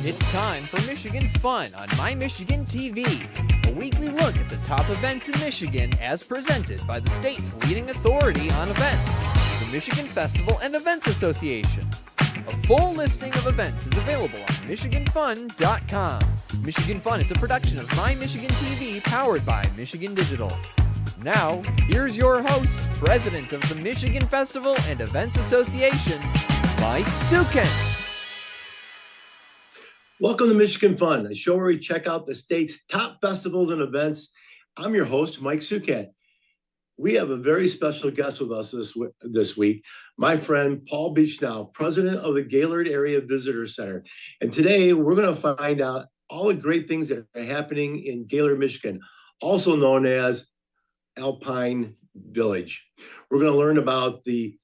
It's time for Michigan Fun on My Michigan TV, a weekly look at the top events in Michigan as presented by the state's leading authority on events, the Michigan Festival and Events Association. A full listing of events is available on MichiganFun.com. Michigan Fun is a production of My Michigan TV powered by Michigan Digital. Now, here's your host, President of the Michigan Festival and Events Association, Mike Sukin. Welcome to Michigan Fun, a show where we check out the state's top festivals and events. I'm your host, Mike Sukat. We have a very special guest with us this week, my friend Paul Beachnau, president of the Gaylord Area Visitor Center. And today we're going to find out all the great things that are happening in Gaylord, Michigan, also known as Alpine Village. We're going to learn about the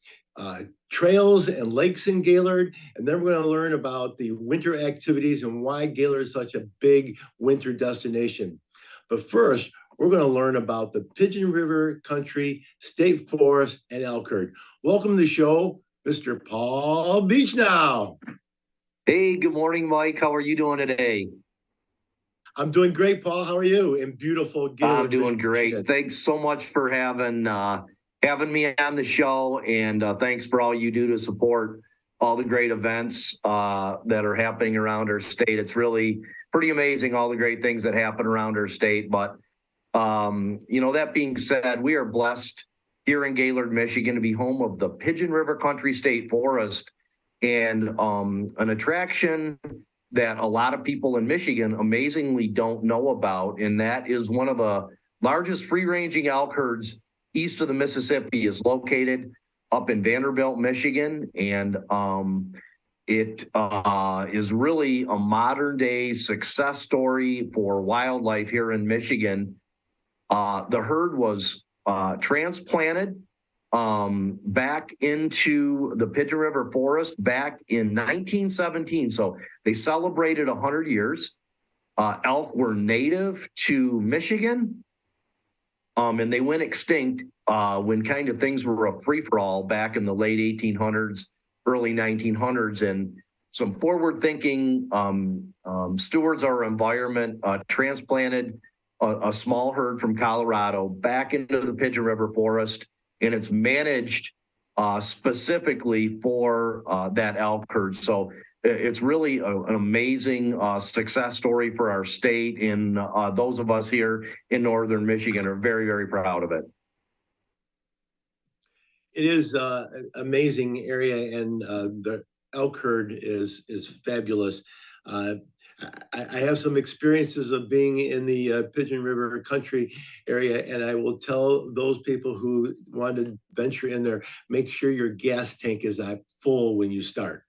trails and lakes in Gaylord, and then we're going to learn about the winter activities and why Gaylord is such a big winter destination. But first, we're going to learn about the Pigeon River Country State Forest and elk herd. Welcome to the show, Mr. Paul Beachnau. Hey, good morning, Mike. How are you doing today? I'm doing great, Paul. How are you in beautiful Gaylord? I'm doing great. Michigan? Thanks so much for having me on the show, and thanks for all you do to support all the great events that are happening around our state. It's really pretty amazing, all the great things that happen around our state. But, that being said, we are blessed here in Gaylord, Michigan, to be home of the Pigeon River Country State Forest, and an attraction that a lot of people in Michigan amazingly don't know about, and that is one of the largest free-ranging elk herds east of the Mississippi. Is located up in Vanderbilt, Michigan, and it is really a modern-day success story for wildlife here in Michigan. The herd was transplanted back into the Pigeon River Forest back in 1917. So they celebrated 100 years. Elk were native to Michigan. And they went extinct when kind of things were a free-for-all back in the late 1800s, early 1900s. And some forward-thinking stewards of our environment transplanted a small herd from Colorado back into the Pigeon River Forest, and it's managed specifically for that elk herd. So it's really an amazing success story for our state, and those of us here in northern Michigan are very, very proud of it. It is an amazing area, and the elk herd is fabulous. I have some experiences of being in the Pigeon River Country area, and I will tell those people who want to venture in there, make sure your gas tank is full when you start.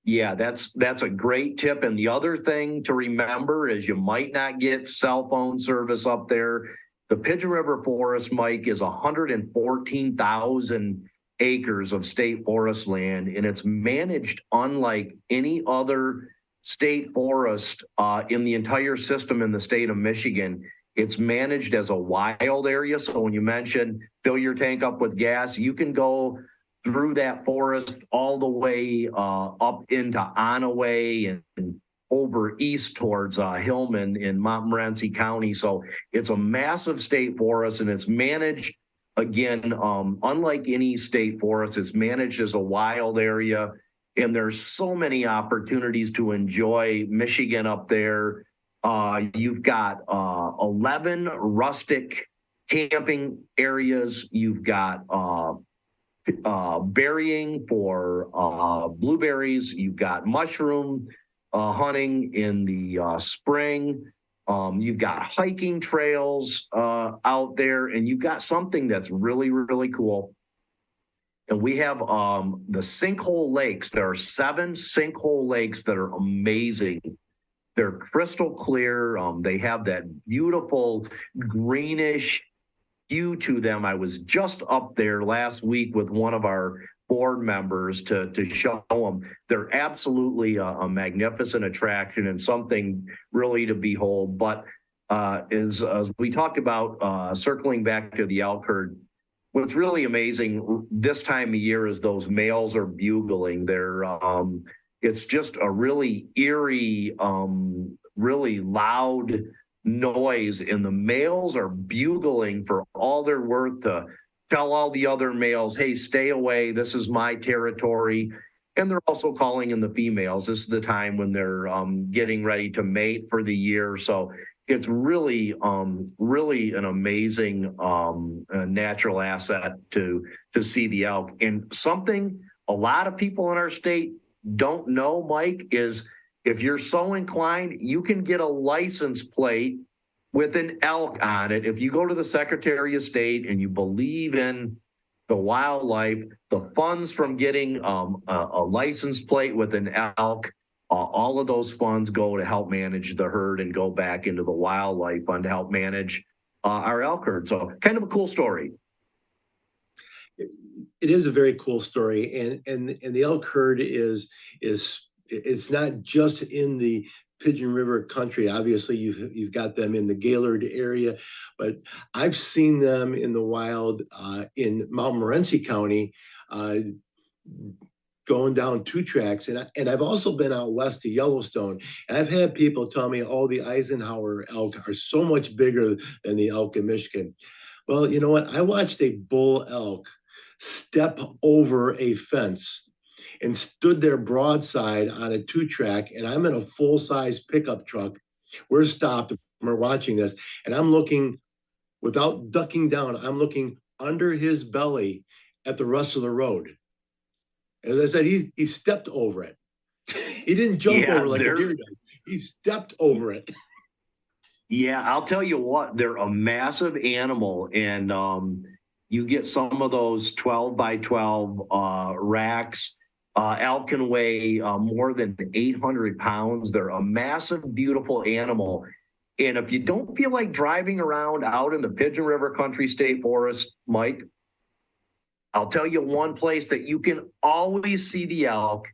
Yeah, that's a great tip. And the other thing to remember is you might not get cell phone service up there. The Pigeon River Forest, Mike, is 114,000 acres of state forest land, and it's managed unlike any other state forest in the entire system in the state of Michigan. It's managed as a wild area. So when you mention fill your tank up with gas, you can go through that forest all the way up into Onaway and over east towards Hillman in Montmorency County. So it's a massive state forest, and it's managed, again, unlike any state forest, it's managed as a wild area. And there's so many opportunities to enjoy Michigan up there. You've got 11 rustic camping areas. You've got berrying for blueberries. You've got mushroom hunting in the spring. You've got hiking trails out there, and you've got something that's really, really cool. And we have the sinkhole lakes. There are 7 sinkhole lakes that are amazing. They're crystal clear. They have that beautiful greenish hue to them. I was just up there last week with one of our board members to show them. They're absolutely a magnificent attraction and something really to behold. But as we talked about, circling back to the elk herd, what's really amazing this time of year is those males are bugling. They're it's just a really eerie, really loud noise, and the males are bugling for all they're worth to tell all the other males, hey, stay away, this is my territory. And they're also calling in the females. This is the time when they're getting ready to mate for the year. So it's really, really an amazing natural asset to see the elk. And something a lot of people in our state don't know, Mike, is if you're so inclined, you can get a license plate with an elk on it. If you go to the Secretary of State and you believe in the wildlife, the funds from getting a license plate with an elk, all of those funds go to help manage the herd and go back into the wildlife fund to help manage our elk herd. So kind of a cool story. It is a very cool story, and the elk herd is it's not just in the Pigeon River country. Obviously, you've got them in the Gaylord area, but I've seen them in the wild in Montmorency County, going down 2 tracks, and I've also been out west to Yellowstone, and I've had people tell me, oh, the Eisenhower elk are so much bigger than the elk in Michigan. Well, you know what? I watched a bull elk step over a fence and stood there broadside on a 2-track, and I'm in a full-size pickup truck. We're stopped, we're watching this, and I'm looking, without ducking down, I'm looking under his belly at the rest of the road. As I said, he stepped over it. He didn't jump over like a deer does. He stepped over it. Yeah, I'll tell you what, they're a massive animal, and you get some of those 12 by 12 racks. Elk can weigh more than 800 pounds. They're a massive, beautiful animal. And if you don't feel like driving around out in the Pigeon River Country State Forest, Mike, I'll tell you one place that you can always see the elk,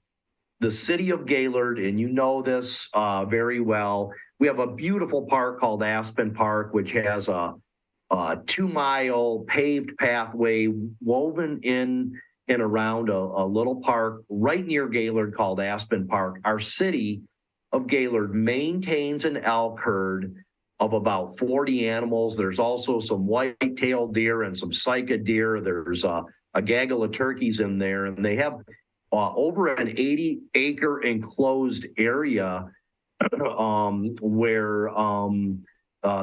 the city of Gaylord, and you know this very well. We have a beautiful park called Aspen Park, which has a 2-mile paved pathway woven in and around a little park right near Gaylord called Aspen Park. Our city of Gaylord maintains an elk herd of about 40 animals. There's also some white-tailed deer and some cyca deer. There's a gaggle of turkeys in there, and they have over an 80-acre enclosed area where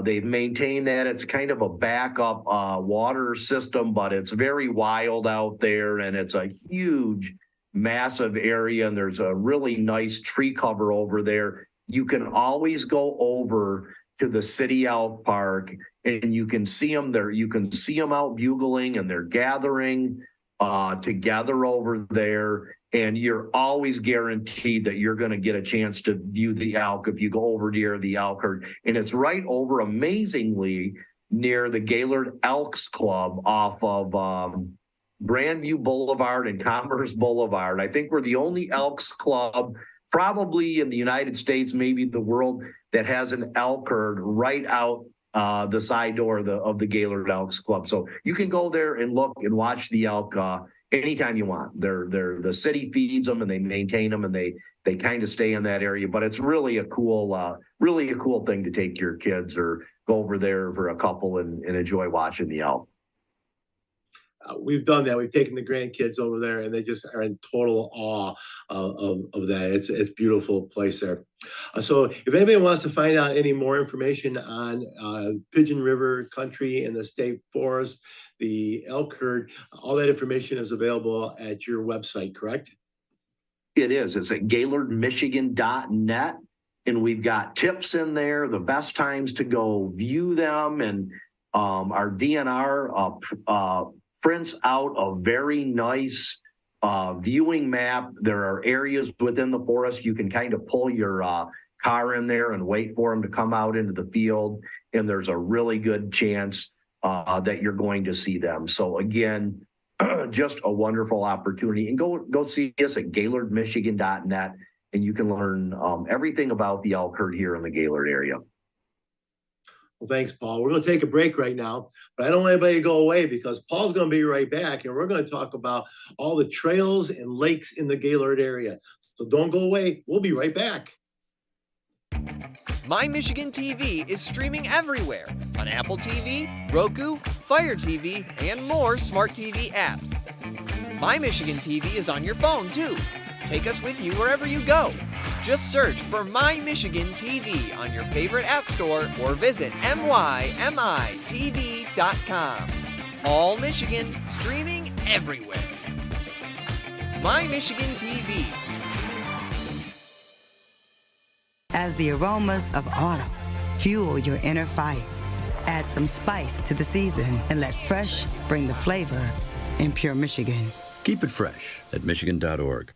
they've maintained that. It's kind of a backup water system, but it's very wild out there, and it's a huge, massive area, and there's a really nice tree cover over there. You can always go over to the City Elk Park, and you can see them there. You can see them out bugling, and they're gathering together over there. And you're always guaranteed that you're going to get a chance to view the elk if you go over near the elk herd. And it's right over, amazingly, near the Gaylord Elks Club off of Grandview Boulevard and Commerce Boulevard. I think we're the only Elks Club probably in the United States, maybe the world, that has an elk herd right out the side door of the Gaylord Elks Club. So you can go there and look and watch the elk anytime you want. The city feeds them and they maintain them, and they kind of stay in that area. But it's really a cool thing to take your kids or go over there for a couple and enjoy watching the elk. We've done that. We've taken the grandkids over there, and they just are in total awe of that. It's a beautiful place there. So if anybody wants to find out any more information on Pigeon River Country and the state forest, the elk herd, all that information is available at your website, correct? It is. It's at GaylordMichigan.net, and we've got tips in there, the best times to go view them, and our DNR prints out a very nice viewing map. There are areas within the forest you can kind of pull your car in there and wait for them to come out into the field, and there's a really good chance that you're going to see them. So again, just a wonderful opportunity. And go see us at GaylordMichigan.net, and you can learn everything about the elk herd here in the Gaylord area. Well, thanks, Paul. We're going to take a break right now, but I don't want anybody to go away because Paul's going to be right back, and we're going to talk about all the trails and lakes in the Gaylord area. So don't go away. We'll be right back. My Michigan TV is streaming everywhere on Apple TV, Roku, Fire TV, and more smart TV apps. My Michigan TV is on your phone too. Take us with you wherever you go. Just search for My Michigan TV on your favorite app store or visit mymitv.com. All Michigan, streaming everywhere. My Michigan TV. As the aromas of autumn fuel your inner fire, add some spice to the season and let fresh bring the flavor in pure Michigan. Keep it fresh at Michigan.org.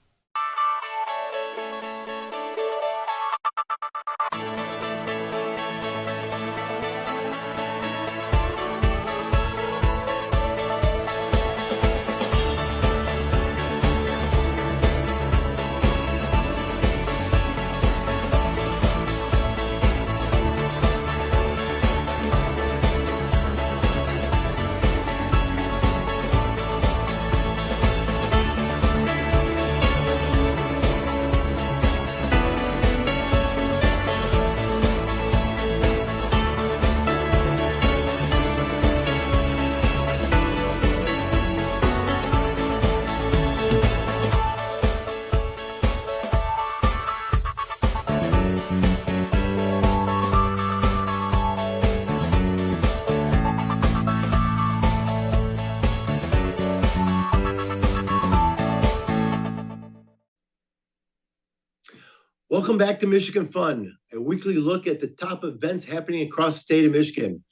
Welcome back to Michigan Fun, a weekly look at the top events happening across the state of Michigan.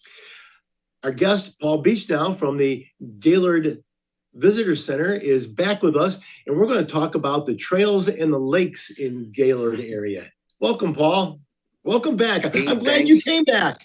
Our guest, Paul Beachnau from the Gaylord Visitor Center, is back with us, and we're going to talk about the trails and the lakes in Gaylord area. Welcome, Paul. Welcome back. Hey, I'm glad you came back.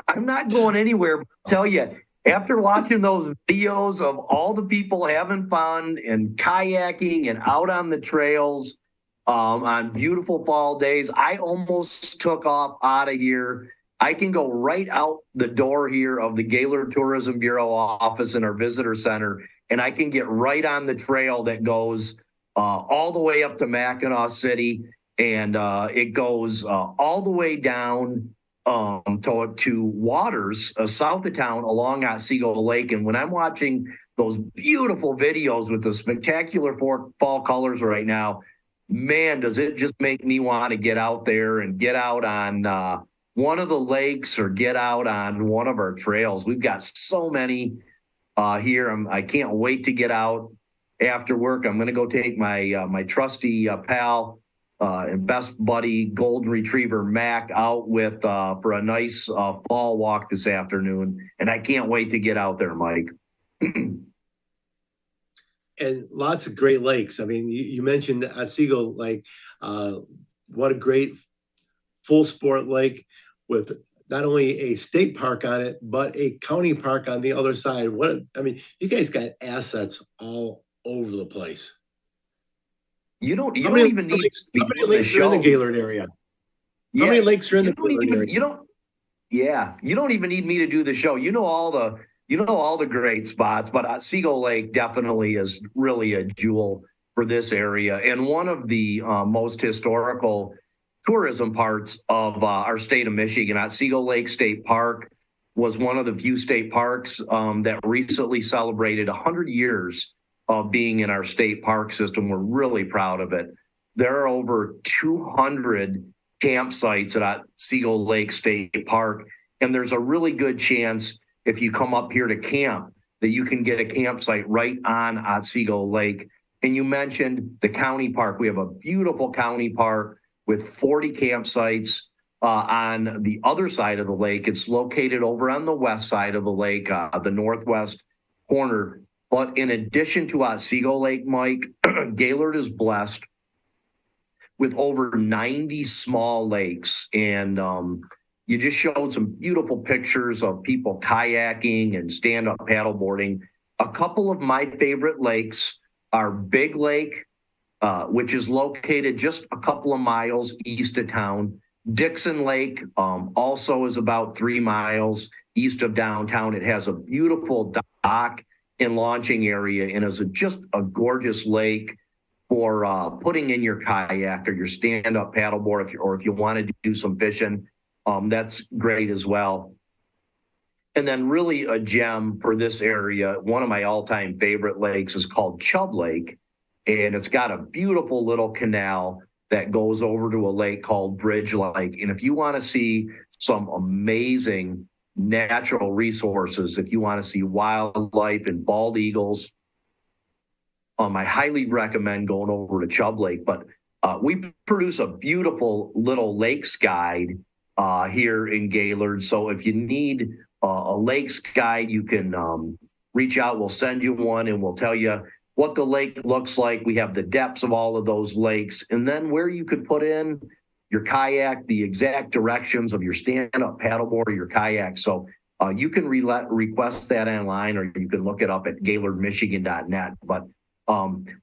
I'm not going anywhere. But I'll tell you, after watching those videos of all the people having fun and kayaking and out on the trails on beautiful fall days, I almost took off out of here. I can go right out the door here of the Gaylord Tourism Bureau office in our visitor center, and I can get right on the trail that goes all the way up to Mackinac City, and it goes all the way down to Waters, south of town along Otsego Lake. And when I'm watching those beautiful videos with the spectacular fall colors right now, man, does it just make me want to get out there and get out on one of the lakes or get out on one of our trails. We've got so many here. I can't wait to get out after work. I'm going to go take my my trusty pal and best buddy golden retriever Mac out with for a nice fall walk this afternoon, and I can't wait to get out there, Mike. And lots of great lakes. I mean, you mentioned Otsego Lake. What a great full sport lake with not only a state park on it, but a county park on the other side. You guys got assets all over the place. You don't even need lakes, how many lakes are in the Gaylord area? Yeah, how many lakes are in the Gaylord area? You don't even need me to do the show. You know all the great spots, but Otsego Lake definitely is really a jewel for this area, and one of the most historical tourism parts of our state of Michigan. Otsego Lake State Park was one of the few state parks that recently celebrated 100 years of being in our state park system. We're really proud of it. There are over 200 campsites at Otsego Lake State Park, and there's a really good chance if you come up here to camp that you can get a campsite right on Otsego Lake. And you mentioned the county park. We have a beautiful county park with 40 campsites on the other side of the lake. It's located over on the west side of the lake, the northwest corner. But in addition to Otsego Lake, Mike, Gaylord is blessed with over 90 small lakes. And you just showed some beautiful pictures of people kayaking and stand-up paddleboarding. A couple of my favorite lakes are Big Lake, which is located just a couple of miles east of town. Dixon Lake also is about 3 miles east of downtown. It has a beautiful dock and launching area and is just a gorgeous lake. for putting in your kayak or your stand-up paddleboard, if you wanted to do some fishing, that's great as well. And then really a gem for this area, one of my all-time favorite lakes is called Chubb Lake, and it's got a beautiful little canal that goes over to a lake called Bridge Lake. And if you want to see some amazing natural resources, if you want to see wildlife and bald eagles, I highly recommend going over to Chubb Lake. But we produce a beautiful little lakes guide here in Gaylord. So if you need a lakes guide, you can reach out. We'll send you one and we'll tell you what the lake looks like. We have the depths of all of those lakes, and then where you could put in your kayak, the exact directions of your stand-up paddleboard or your kayak. So you can request that online, or you can look it up at gaylordmichigan.net. But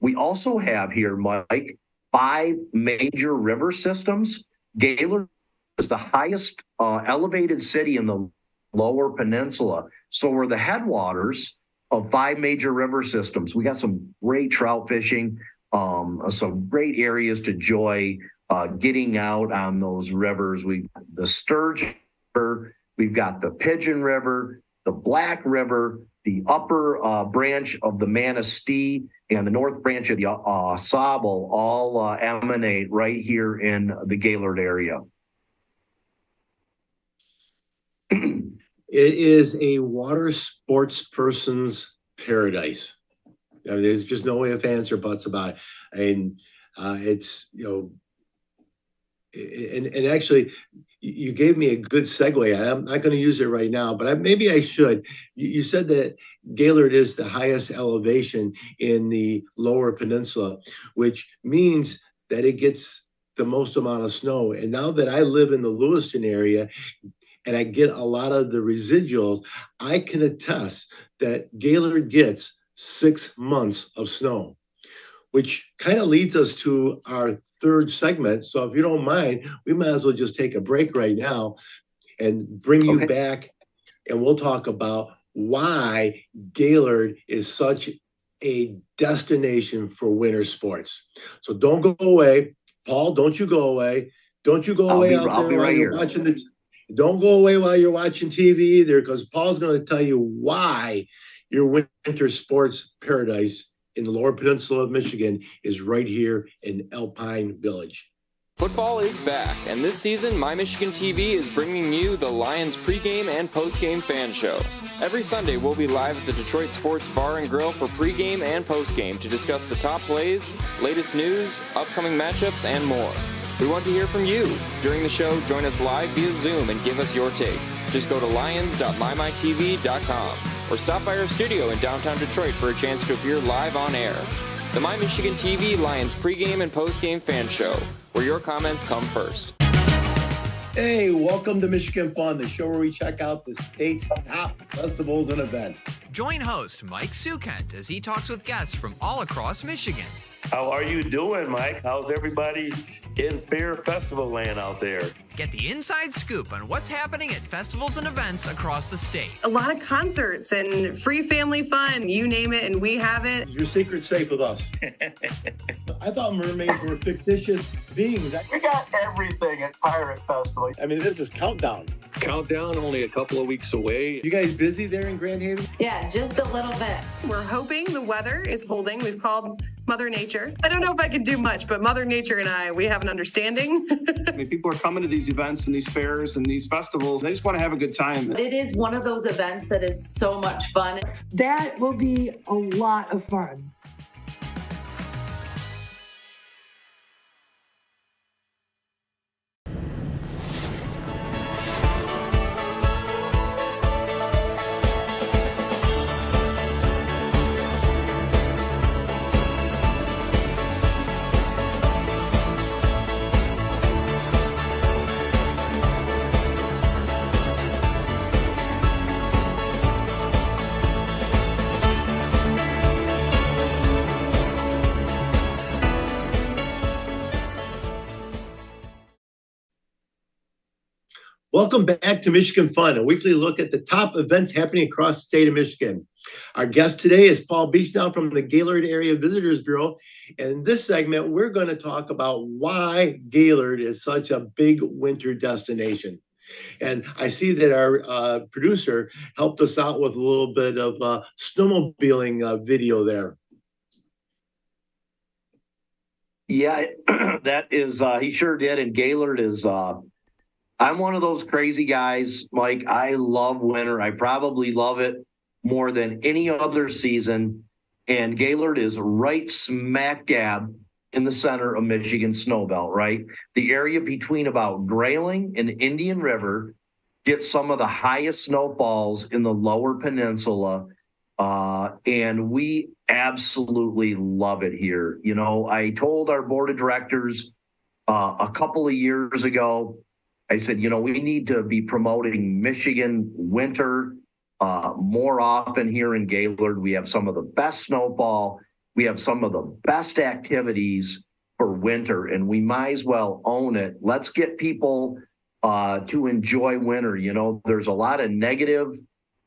we also have here, Mike, 5 major river systems. Gaylord is the highest elevated city in the Lower Peninsula. So we're the headwaters of 5 major river systems. We got some great trout fishing, some great areas to enjoy getting out on those rivers. We've the Sturgeon River, we've got the Pigeon River, the Black River, the upper branch of the Manistee, and the north branch of the Sauble all emanate right here in the Gaylord area. It is a water sports person's paradise. I mean, there's just no way of ands or buts about it. And it's, and actually, you gave me a good segue. I'm not going to use it right now, but maybe I should. You said that Gaylord is the highest elevation in the Lower Peninsula, which means that it gets the most amount of snow. And now that I live in the Lewiston area, and I get a lot of the residuals, I can attest that Gaylord gets 6 months of snow, which kind of leads us to our third segment. So if you don't mind, we might as well just take a break right now and bring you back, and we'll talk about why Gaylord is such a destination for winter sports. So don't go away. Paul, don't you go away. Don't you go away out there while you're watching the Don't go away while you're watching TV either, because Paul's going to tell you why your winter sports paradise in the Lower Peninsula of Michigan is right here in Alpine Village. Football is back, and this season, My Michigan TV is bringing you the Lions pregame and postgame fan show. Every Sunday, we'll be live at the Detroit Sports Bar and Grill for pregame and postgame to discuss the top plays, latest news, upcoming matchups, and more. We want to hear from you. During the show, join us live via Zoom and give us your take. Just go to lions.mymytv.com or stop by our studio in downtown Detroit for a chance to appear live on air. The My Michigan TV Lions pregame and postgame fan show, where your comments come first. Hey, welcome to Michigan Fun, the show where we check out the state's top festivals and events. Join host Mike Sukent as he talks with guests from all across Michigan. How are you doing, Mike? How's everybody in fair festival land out there? Get the inside scoop on what's happening at festivals and events across the state. A lot of concerts and free family fun, you name it, and we have it. Your secret's safe with us. I thought mermaids were fictitious beings. We got everything at Pirate Festival. I mean, this is countdown. Countdown, only a couple of weeks away. You guys busy there in Grand Haven? Yeah, just a little bit. We're hoping the weather is holding. We've called Mother Nature. I don't know if I can do much, but Mother Nature and I, we have an understanding. I mean, people are coming to these events and these fairs and these festivals. They just want to have a good time. It is one of those events that is so much fun. That will be a lot of fun. Welcome back to Michigan Fun, a weekly look at the top events happening across the state of Michigan. Our guest today is Paul Beachnau from the Gaylord Area Visitors Bureau. And in this segment, we're going to talk about why Gaylord is such a big winter destination. And I see that our producer helped us out with a little bit of snowmobiling video there. Yeah, that is, he sure did. And Gaylord is, I'm one of those crazy guys, Mike. I love winter. I probably love it more than any other season. And Gaylord is right smack dab in the center of Michigan snowbelt, right? The area between about Grayling and Indian River gets some of the highest snowfalls in the lower peninsula. And we absolutely love it here. You know, I told our board of directors a couple of years ago, I said, you know, we need to be promoting Michigan winter more often here in Gaylord. We have some of the best snowfall. We have some of the best activities for winter, and we might as well own it. Let's get people to enjoy winter. You know, there's a lot of negative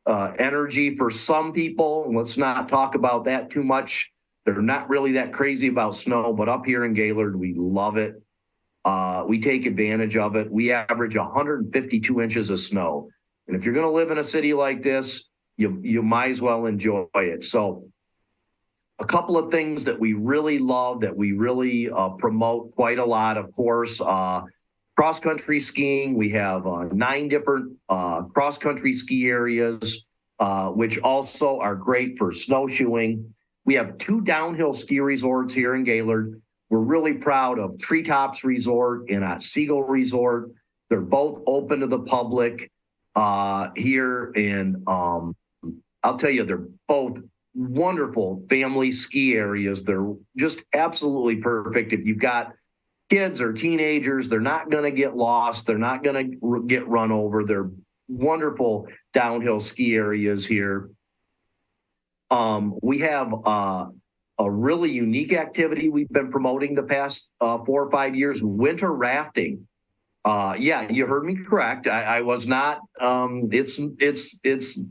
energy for some people. Let's not talk about that too much. They're not really that crazy about snow, but up here in Gaylord, we love it. We take advantage of it. We average 152 inches of snow. And if you're going to live in a city like this, you might as well enjoy it. So a couple of things that we really love, that we really promote quite a lot, of course, cross-country skiing. We have 9 different cross-country ski areas, which also are great for snowshoeing. We have 2 downhill ski resorts here in Gaylord. We're really proud of Treetops Resort and Seagull Resort. They're both open to the public here. And I'll tell you, they're both wonderful family ski areas. They're just absolutely perfect. If you've got kids or teenagers, they're not going to get lost. They're not going to get run over. They're wonderful downhill ski areas here. We have a really unique activity we've been promoting the past 4 or 5 years, winter rafting. Yeah, you heard me correct. I was not, it's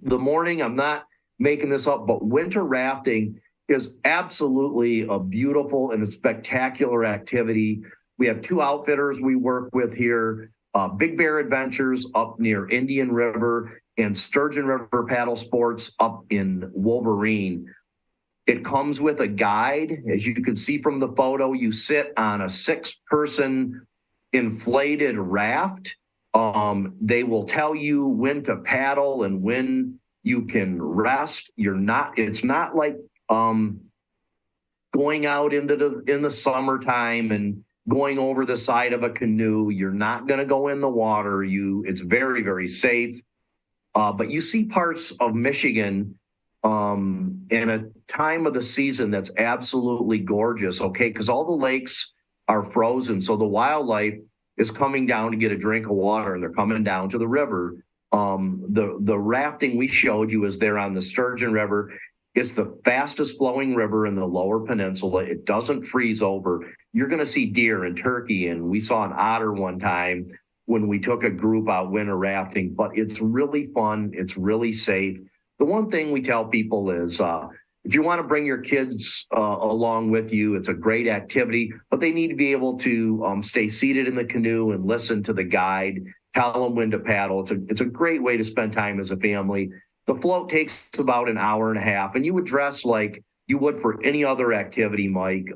the morning. I'm not making this up, but winter rafting is absolutely a beautiful and a spectacular activity. We have 2 outfitters we work with here, Big Bear Adventures up near Indian River and Sturgeon River Paddle Sports up in Wolverine. It comes with a guide. As you can see from the photo, you sit on a 6-person inflated raft. They will tell you when to paddle and when you can rest. It's not like going out in the summertime and going over the side of a canoe. You're not going to go in the water. It's very, very safe. But you see parts of Michigan in a time of the season that's absolutely gorgeous, okay? Because all the lakes are frozen, so the wildlife is coming down to get a drink of water, and they're coming down to the river. The rafting we showed you is there on the Sturgeon River. It's the fastest flowing river in the lower peninsula. It doesn't freeze over. You're going to see deer and turkey, and we saw an otter one time when we took a group out winter rafting, but it's really fun. It's really safe. The one thing we tell people is if you want to bring your kids along with you, it's a great activity, but they need to be able to stay seated in the canoe and listen to the guide, tell them when to paddle. It's a great way to spend time as a family. The float takes about an hour and a half, and you would dress like you would for any other activity, Mike,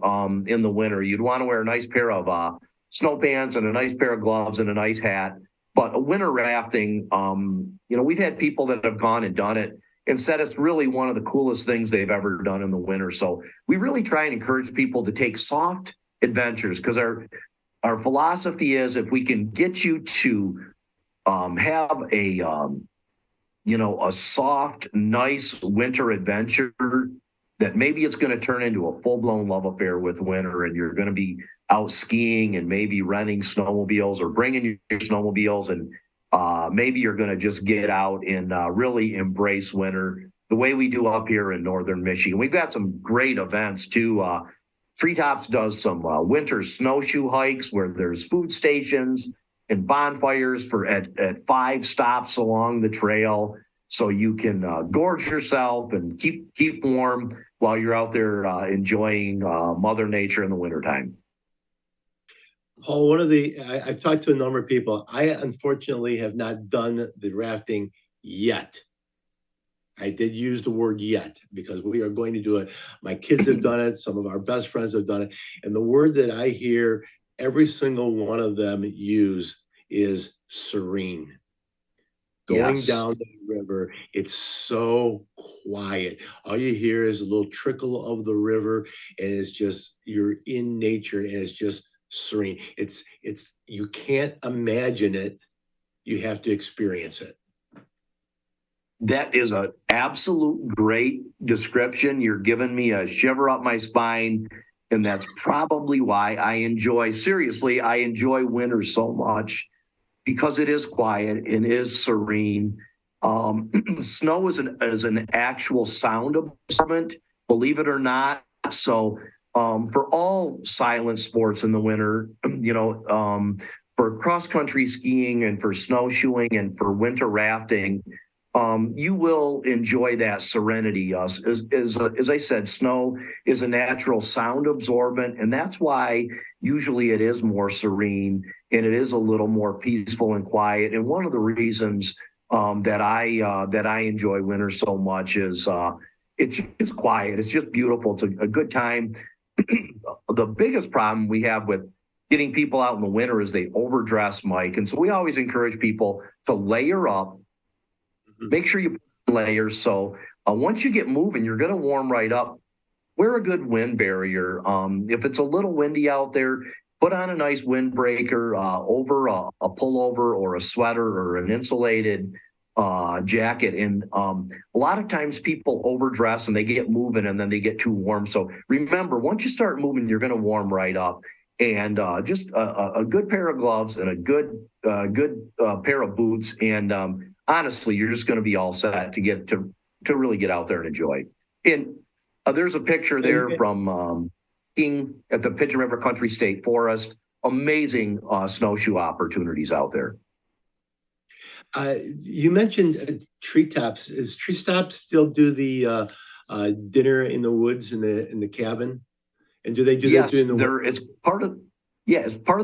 in the winter. You'd want to wear a nice pair of snow pants and a nice pair of gloves and a nice hat. But winter rafting, we've had people that have gone and done it and said it's really one of the coolest things they've ever done in the winter. So we really try and encourage people to take soft adventures, because our philosophy is if we can get you to have a soft, nice winter adventure, that maybe it's going to turn into a full-blown love affair with winter, and you're going to be out skiing and maybe renting snowmobiles or bringing your snowmobiles, and maybe you're going to just get out and really embrace winter the way we do up here in northern Michigan. We've got some great events too. Treetops does some winter snowshoe hikes where there's food stations and bonfires at 5 stops along the trail. so you can gorge yourself and keep warm while you're out there enjoying Mother Nature in the wintertime. Paul, I've talked to a number of people. I unfortunately have not done the rafting yet. I did use the word yet because we are going to do it. My kids have done it. Some of our best friends have done it. And the word that I hear every single one of them use is serene. Going down the river, it's so quiet. All you hear is a little trickle of the river, and it's just, you're in nature, and it's just serene. It's you can't imagine it. You have to experience it. That is an absolute great description. You're giving me a shiver up my spine, and that's probably why I enjoy winter so much, because it is quiet and is serene. Snow is an actual sound absorbent, believe it or not. So for all silent sports in the winter, for cross-country skiing and for snowshoeing and for winter rafting, you will enjoy that serenity. As I said, snow is a natural sound absorbent, and that's why usually it is more serene and it is a little more peaceful and quiet. And one of the reasons that I enjoy winter so much is it's quiet. It's just beautiful. It's a good time. The biggest problem we have with getting people out in the winter is they overdress, Mike. And so we always encourage people to layer up. Make sure you put layers. So once you get moving, you're going to warm right up. Wear a good wind barrier. If it's a little windy out there, put on a nice windbreaker over a pullover or a sweater or an insulated jacket. And a lot of times people overdress and they get moving and then they get too warm. So remember, once you start moving, you're going to warm right up. And just a good pair of gloves and a good pair of boots. And honestly, you're just going to be all set to really get out there and enjoy. And there's a picture there from skiing at the Pigeon River Country State Forest. Amazing snowshoe opportunities out there. You mentioned Treetops. Is Treetops still do the dinner in the woods in the cabin? And do they do that during the winter? It's part of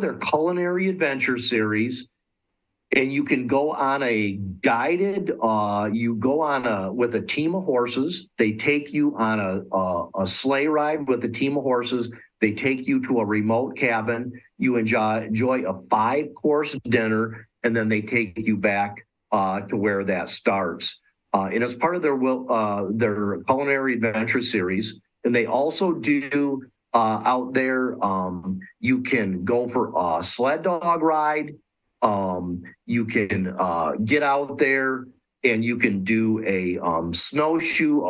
their culinary adventure series. And you can go on a guided, with a team of horses. They take you on a sleigh ride with a team of horses. They take you to a remote cabin. You enjoy a 5-course dinner, and then they take you back to where that starts. And it's part of their culinary adventure series. And they also do out there, you can go for a sled dog ride. You can get out there and you can do a a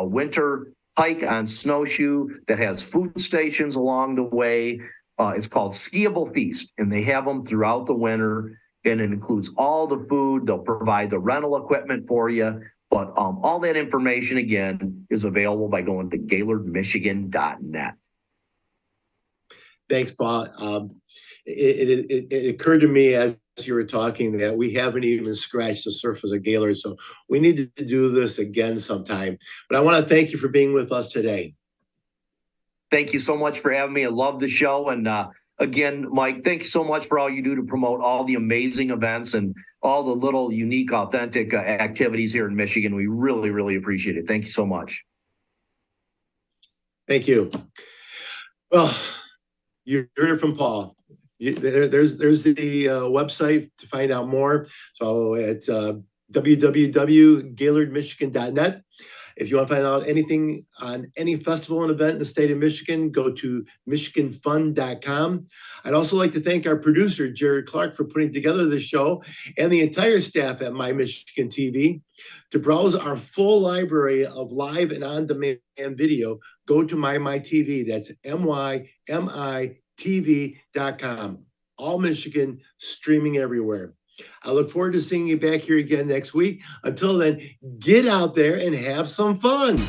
winter hike on snowshoe that has food stations along the way. It's called Skiable Feast, and they have them throughout the winter, and it includes all the food. They'll provide the rental equipment for you, but all that information, again, is available by going to GaylordMichigan.net. Thanks, Paul. It occurred to me as you were talking that we haven't even scratched the surface of Gaylord, so we need to do this again sometime. But I want to thank you for being with us today. Thank you so much for having me. I love the show. And again, Mike, thanks so much for all you do to promote all the amazing events and all the little unique, authentic activities here in Michigan. We really, really appreciate it. Thank you so much. Thank you. Well, you heard it from Paul. There's the website to find out more. So it's www.gaylordmichigan.net. If you want to find out anything on any festival and event in the state of Michigan, go to michiganfun.com. I'd also like to thank our producer, Jared Clark, for putting together this show, and the entire staff at My Michigan TV. To browse our full library of live and on-demand video, go to MyTV. That's MyMITV.com. All Michigan, streaming everywhere. I look forward to seeing you back here again next week. Until then, get out there and have some fun.